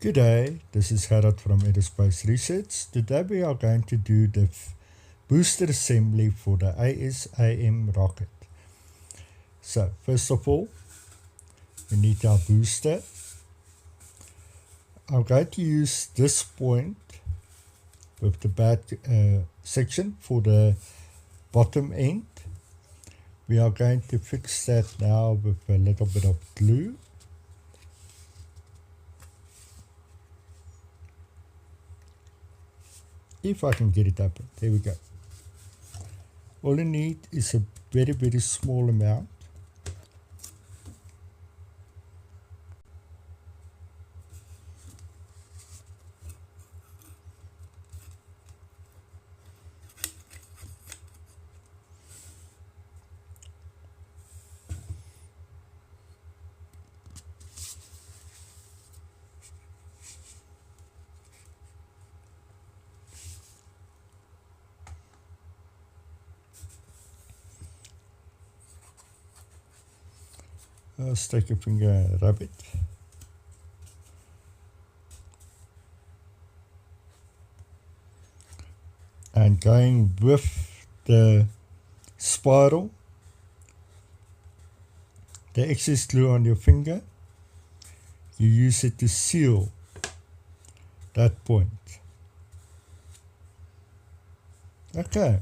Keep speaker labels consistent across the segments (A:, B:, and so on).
A: Good day, this is Gerard from Aerospace Research. Today we are going to do the booster assembly for the ASAM rocket. So first of all, we need our booster. I'm going to use this point with the bad section for the bottom end. We are going to fix that now with a little bit of glue. If I can get it open, there we go. All you need is a very small amount. Stick your finger and rub it. And going with the spiral, the excess glue on your finger, you use it to seal that point. Okay.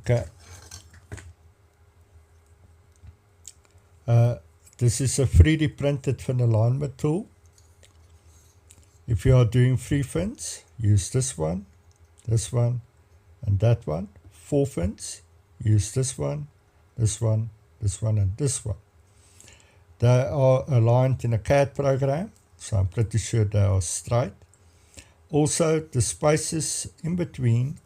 A: Okay. This is a 3D printed fin alignment tool. If you are doing 3 fins, use this one, and that one. 4 fins, use this one, and this one. They are aligned in a CAD program, so I'm pretty sure they are straight. Also, the spaces in between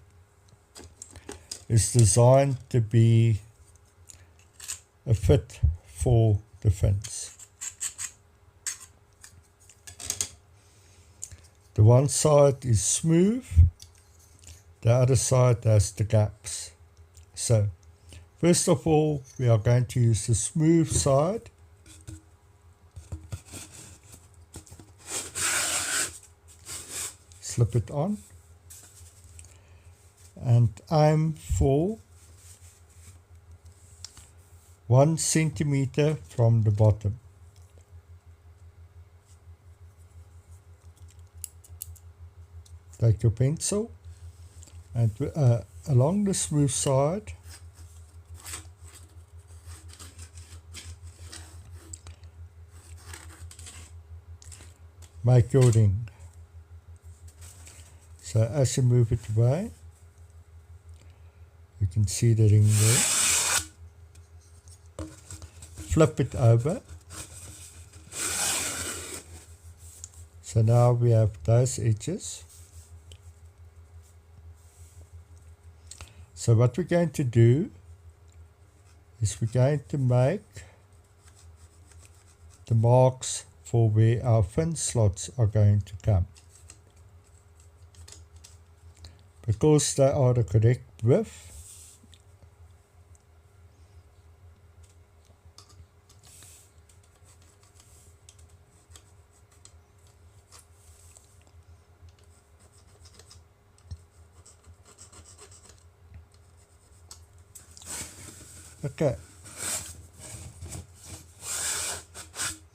A: is designed to be a fit for the fins. The one side is smooth, the other side has the gaps. So, first of all, we are going to use the smooth side. Slip it on. And aim for 1 centimeter from the bottom. Take your pencil and along the smooth side make your ring. So as you move it away, you can see the ring there. Flip it over. So now we have those edges. So what we're going to do is we're going to make the marks for where our fin slots are going to come. Because they are the correct width, okay,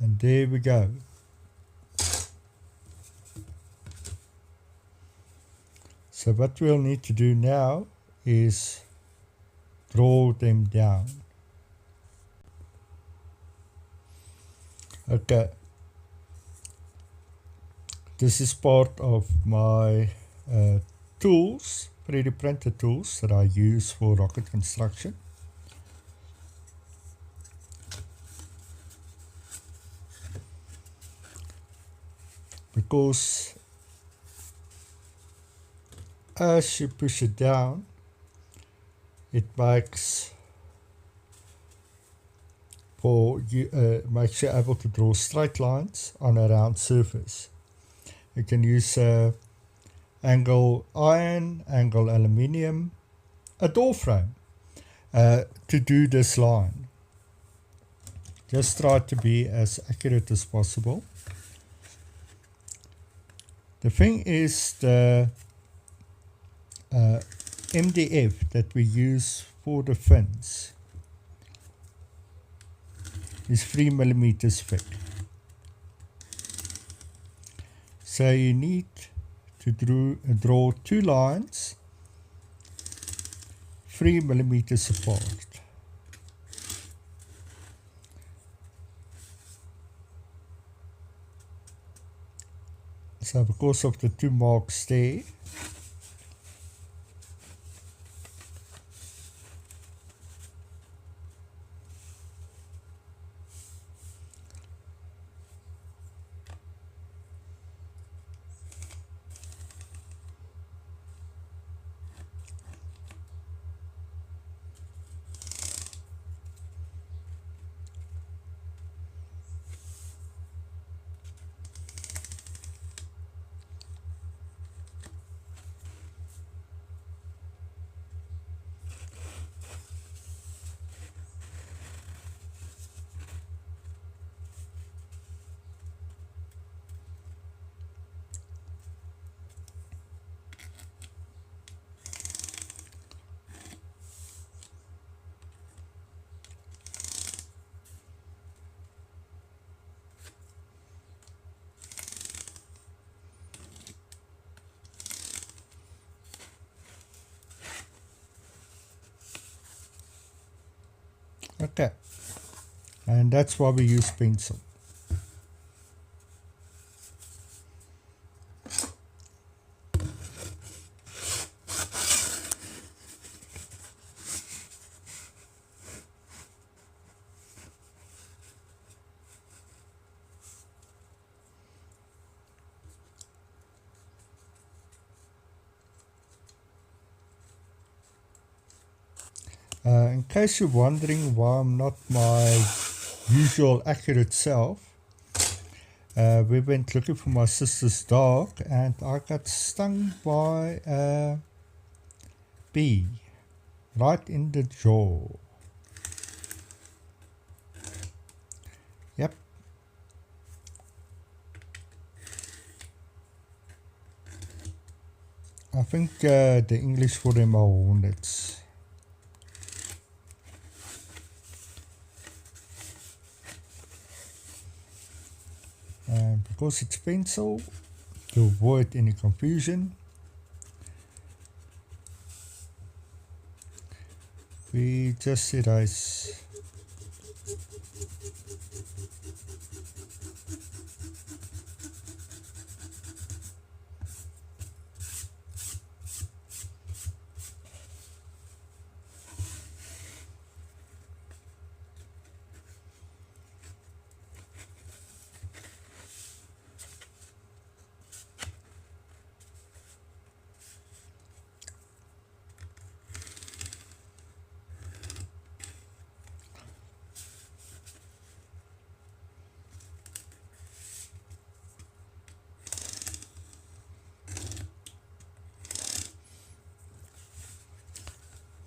A: and there we go. So what we'll need to do now is draw them down. Okay, this is part of my tools, 3D printed tools that I use for rocket construction. Because as you push it down, it makes you able to draw straight lines on a round surface. You can use angle iron, angle aluminium, a door frame to do this line. Just try to be as accurate as possible. The thing is the MDF that we use for the fins is 3 millimeters thick. So you need to draw 2 lines 3 millimeters apart. So because of the 2 marks there, okay, and that's why we use pencil. In case you're wondering why I'm not my usual accurate self, we went looking for my sister's dog and I got stung by a bee right in the jaw. Yep. I think the English for them are hornets. And because it's pencil, to avoid any confusion, we just erase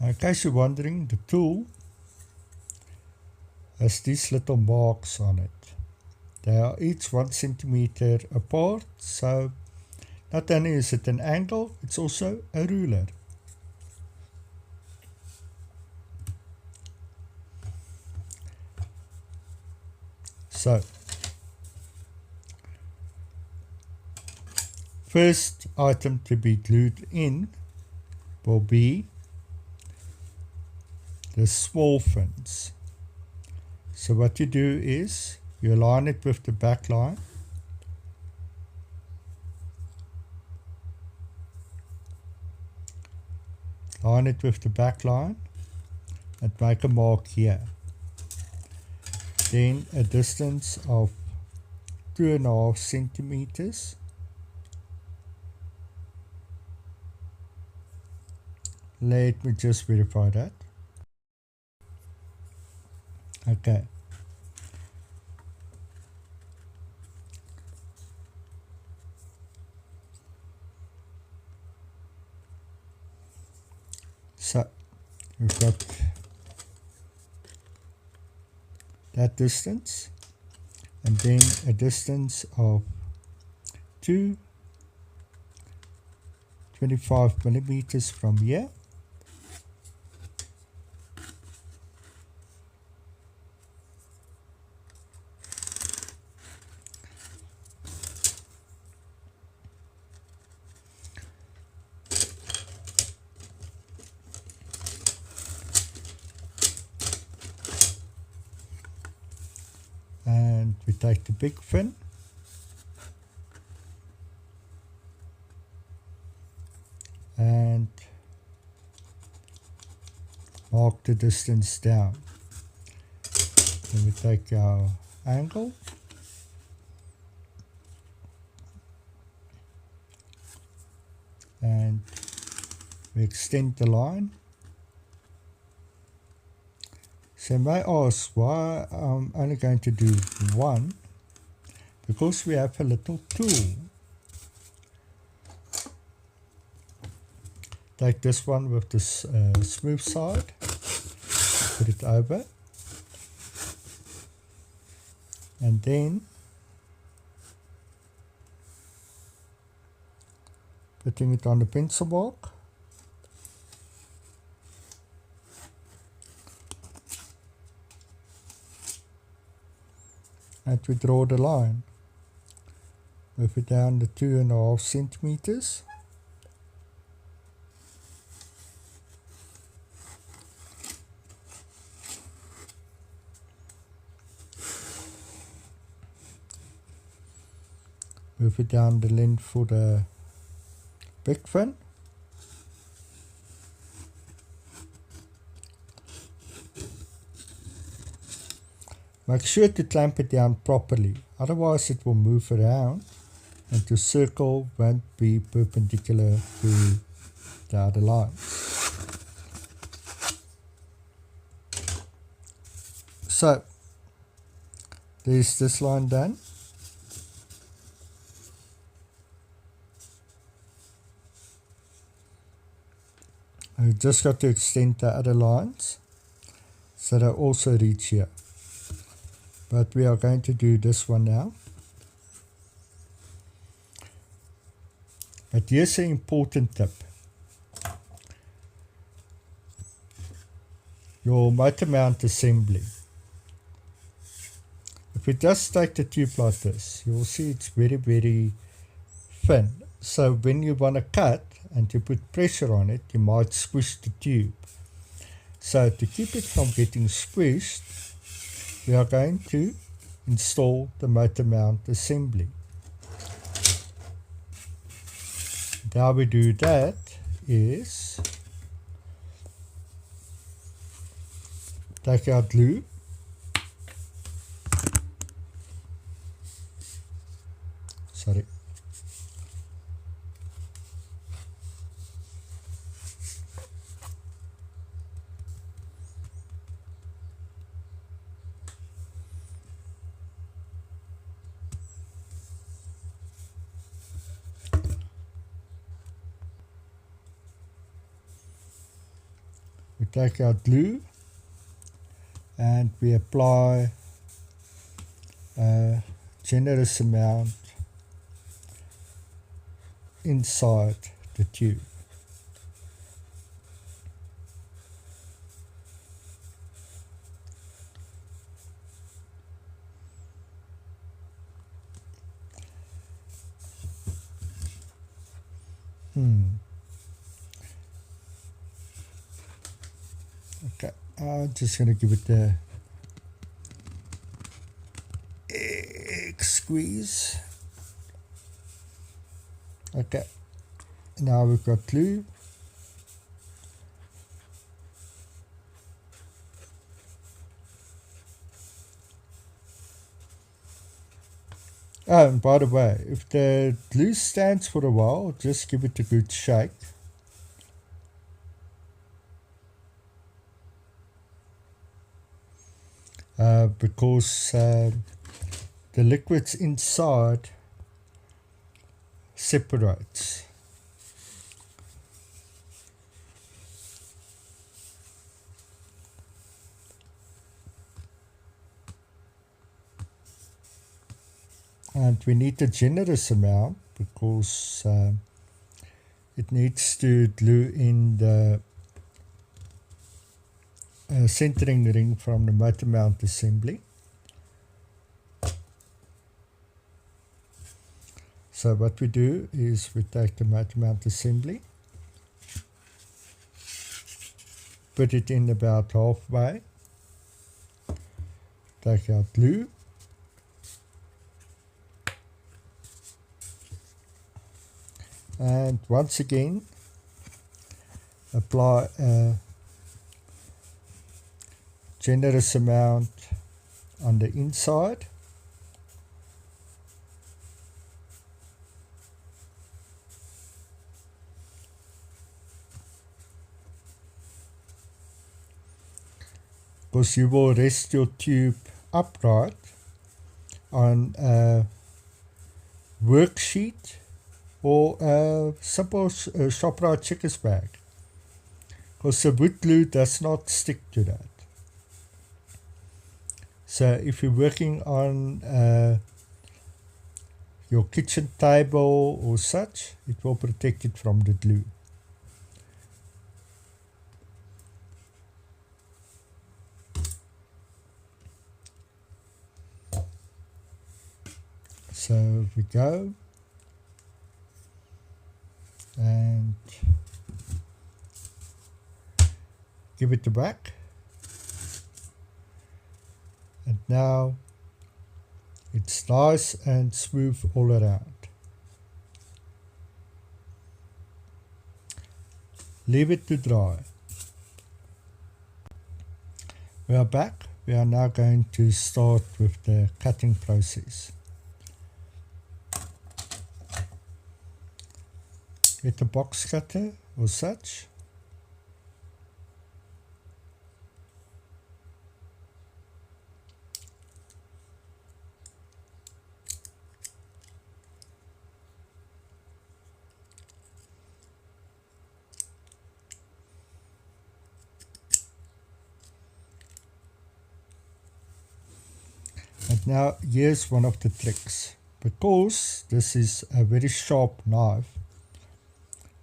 A: In case you're wondering, the tool has these little marks on it. They are each 1 centimeter apart, so not only is it an angle, it's also a ruler. So, first item to be glued in will be the small fins. So what you do is you align it with the back line, line it with the back line and make a mark here. Then a distance of 2.5 centimeters Let me just verify that. Okay. So we've got that distance, and then a distance of 25 millimeters from here. And we take the big fin and mark the distance down. Then we take our angle and we extend the line. So you may ask why I'm only going to do one, because we have a little tool. Take this one with this smooth side, put it over, and then putting it on the pencil mark. And we draw the line. Move it down to 2.5 centimeters. Move it down the length for the big fin. Make sure to clamp it down properly, otherwise it will move around and the circle won't be perpendicular to the other line. So, there's this line done. I just got to extend the other lines so they also reach here. But we are going to do this one now. But here's an important tip. Your motor mount assembly. If we just take the tube like this, you will see it's very, very thin. So when you want to cut and you put pressure on it, you might squish the tube. So to keep it from getting squished, we are going to install the motor mount assembly. And how we do that is take our glue, we take our glue and we apply a generous amount inside the tube. Okay, I'm just going to give it a squeeze. Okay, now we've got glue. Oh, and by the way, if the glue stands for a while, just give it a good shake. because the liquids inside separates. And we need a generous amount because it needs to glue in the centering ring from the motor mount assembly. So what we do is we take the motor mount assembly, put it in about halfway, take out glue, and once again apply a generous amount on the inside. Because you will rest your tube upright on a worksheet or a simple ShopRite checkers bag, because the wood glue does not stick to that. So if you're working on your kitchen table or such, it will protect it from the glue. So we go and give it a whack, and now it's nice and smooth all around. Leave it to dry. We are back. We are now going to start with the cutting process. Get a box cutter or such. And now here's one of the tricks. Because this is a very sharp knife,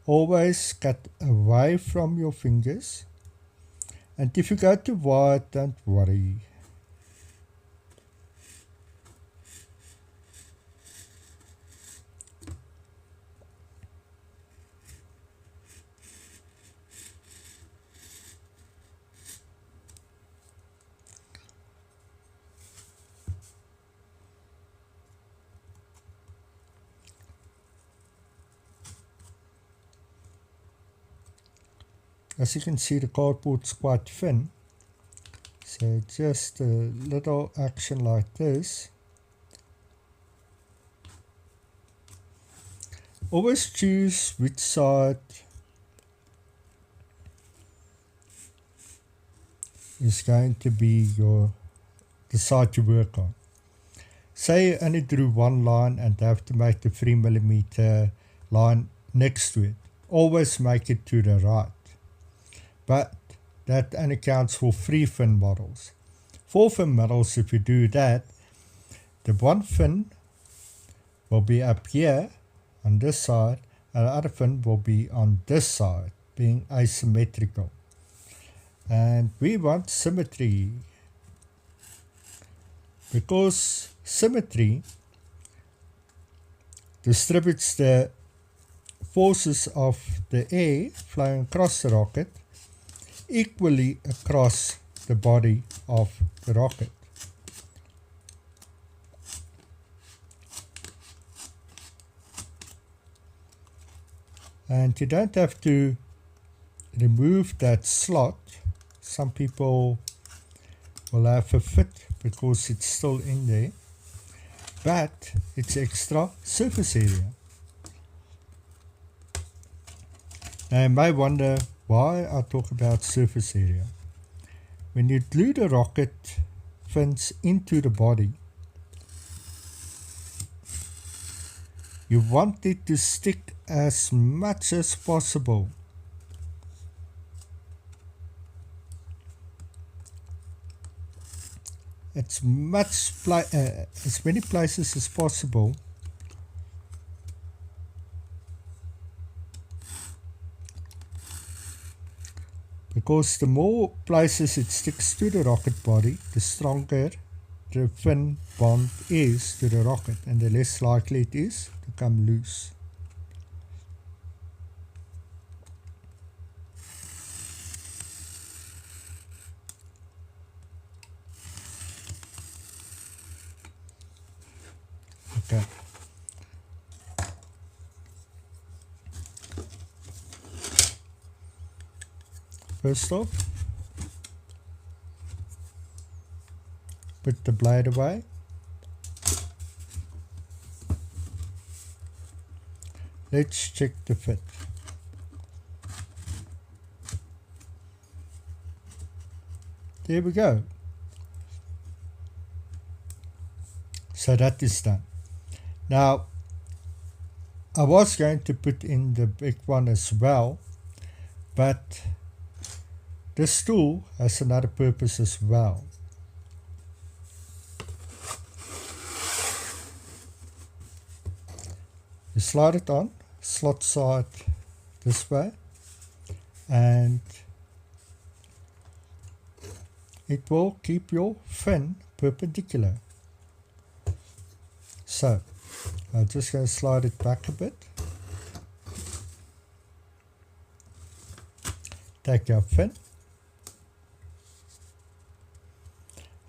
A: always cut away from your fingers, and if you go too wide, don't worry. As you can see, the cardboard's quite thin, so just a little action like this. Always choose which side is going to be the side you work on. Say you only drew one line and have to make the 3mm line next to it. Always make it to the right. But that only counts for 3 fin models. 4 fin models, if you do that, the one fin will be up here on this side, and the other fin will be on this side, being asymmetrical. And we want symmetry, because symmetry distributes the forces of the air flowing across the rocket equally across the body of the rocket. And you don't have to remove that slot. Some people will have a fit because it's still in there, but it's extra surface area. Now you may wonder why I talk about surface area. When you glue the rocket fins into the body, you want it to stick as much as possible. As many places as possible. Because the more places it sticks to the rocket body, the stronger the fin bond is to the rocket, and the less likely it is to come loose. Okay. First off, put the blade away. Let's check the fit. There we go. So that is done. Now, I was going to put in the big one as well, but this tool has another purpose as well. You slide it on, slot side this way, and it will keep your fin perpendicular. So, I'm just going to slide it back a bit. Take your fin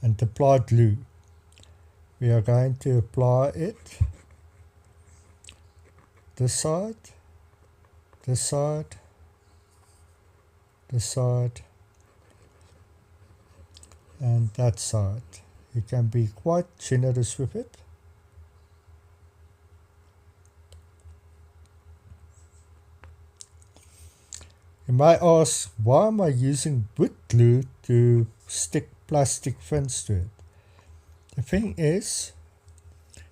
A: and apply glue. We are going to apply it this side, this side, this side, and that side. You can be quite generous with it. You might ask, why am I using wood glue to stick plastic fins to it? The thing is,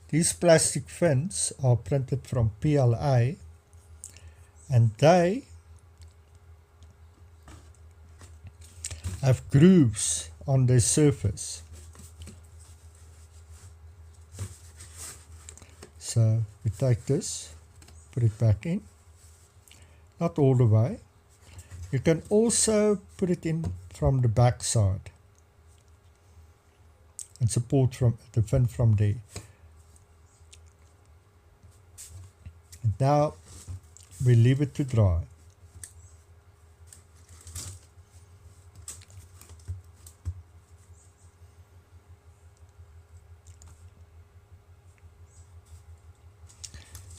A: these plastic fins are printed from PLA, and they have grooves on their surface. So we take this, put it back in, not all the way. You can also put it in from the back side and support from the fin from there. And now we leave it to dry.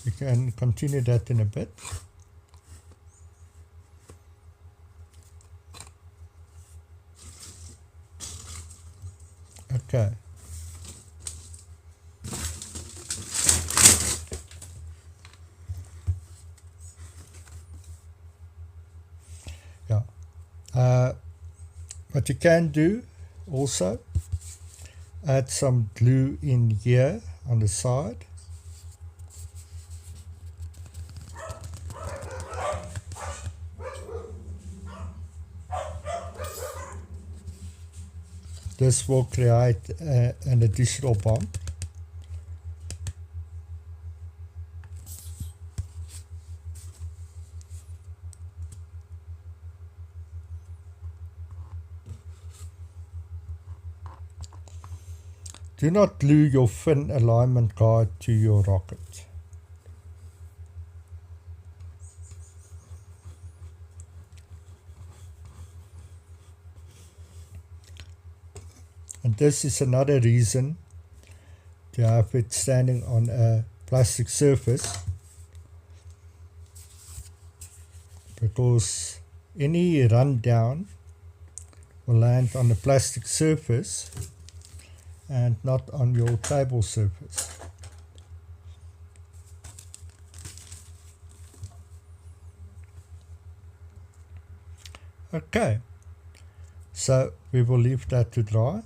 A: You can continue that in a bit. Okay. Yeah. What you can do also, add some glue in here on the side. This will create an additional bond. Do not glue your fin alignment guide to your rocket. And this is another reason to have it standing on a plastic surface, because any rundown will land on a plastic surface and not on your table surface. Okay, so we will leave that to dry.